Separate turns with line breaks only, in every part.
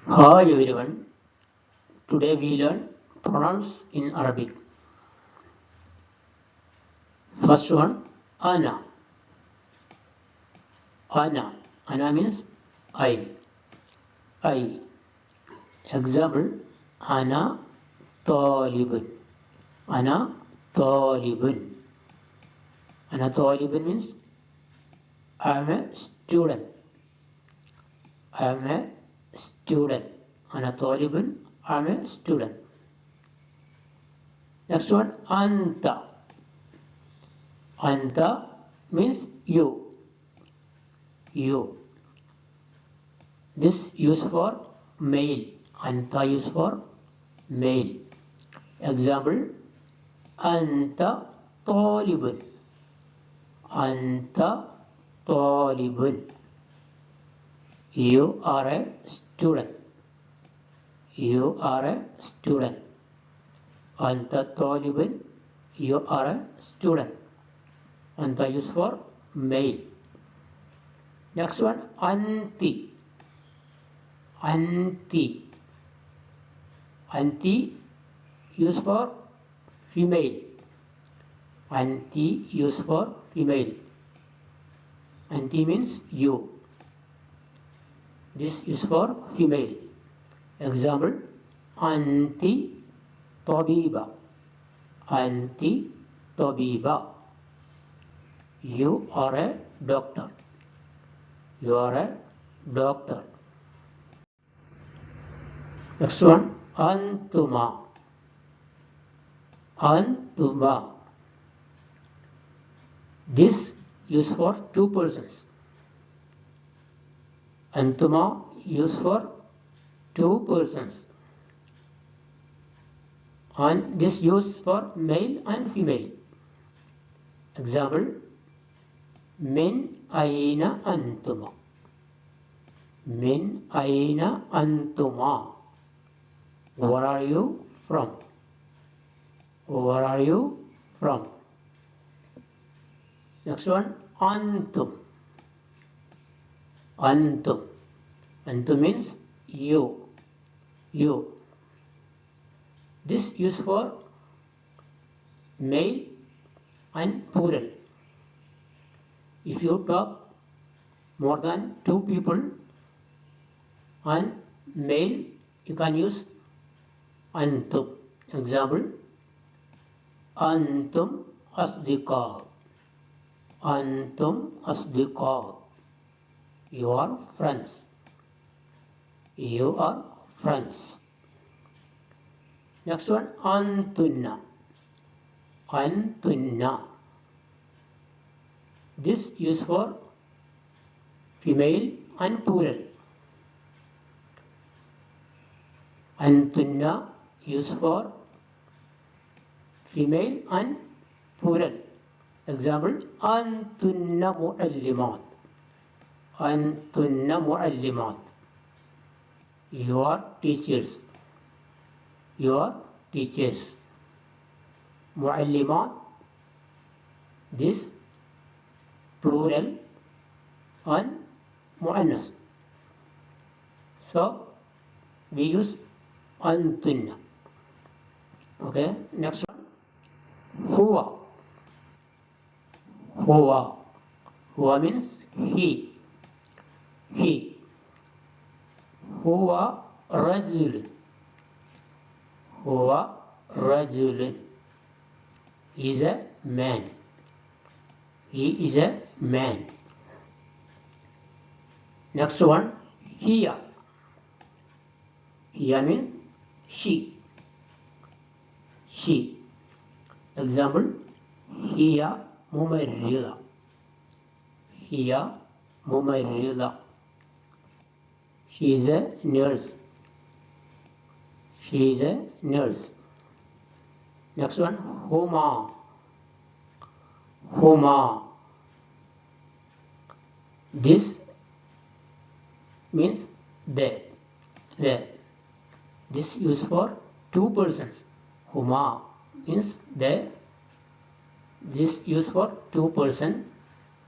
Hi everyone, today we learn pronouns in Arabic. First one, ana. Ana. Ana means I. I. Example, ana talibun. Ana talibun. Ana talibun means I am a student. I am a student. Ana talibun, I am a student. Next one, anta. Anta means you. You. This used for male. Anta used for male. Example, Anta talibun. Anta talibun. You are a student. You are a student. Anta talibun. You are a student. Anta used for male. Next one, anti. Anti. Anti used for female. Anti used for female. Anti means you. This is for female. Example, anti tabiba. Anti tabiba. You are a doctor. You are a doctor. Next one, antuma. Antuma. This used for two persons. Antuma used for two persons. And this used for male and female. Example, min aina antuma. Min aina antuma. Where are you from? Where are you from? Next one, antum. Antum. Antum means you. You. This used for male and plural. If you talk more than two people and male, you can use antum. Example, antum asdiqa. Antum asdiqa. You are friends. You are friends. Next one, antunna. Antunna. This used for female and plural. Antunna used for female and plural. Example, antunna muallimat. Antunna muallimat. You are teachers. You are teachers. Muallimat. This plural and muannas. So we use antunna. Okay, next one. Huwa. Huwa. Huwa means he. He. Huwa rajul. Huwa rajul. He is a man. He is a man. Next one, hiya. Hiya means she. She. Example, hiya mumarrida. Hiya mumarrida. She is a nurse. She is a nurse. Next one, huma. Huma. This means they. They. This used for two persons. Huma means they. This used for two person,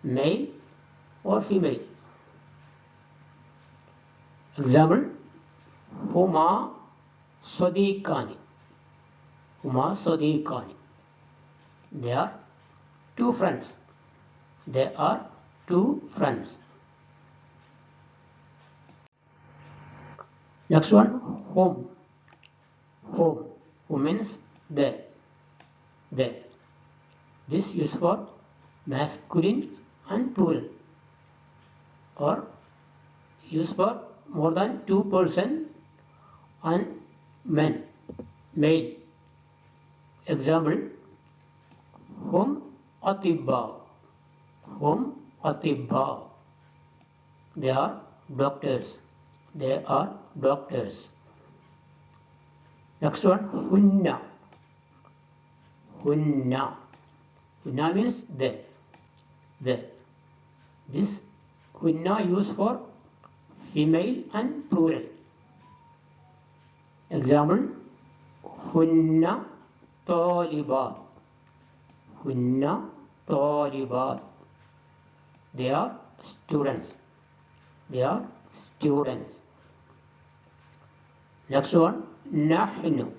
male or female. Example, هما صديقان. هما صديقان. They are two friends. They are two friends. Next one, home. Home. Who means they. They. This is for masculine and plural, or used for more than two person and men, male. Example, hum atibba. Hum atibba. They are doctors. They are doctors. Next one, hunna. Hunna. Hunna means they. They. This hunna used for female and plural. Example, hunna talibat. Hunna talibat. They are students. They are students. Next one, nahnu.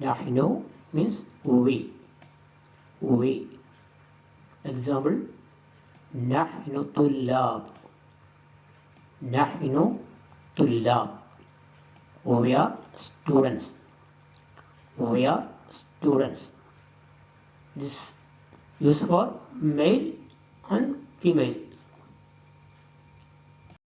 Nahnu means we. We. Example, nahnu tullab. Nahnu tullab. We are students. We are students. This used for male and female.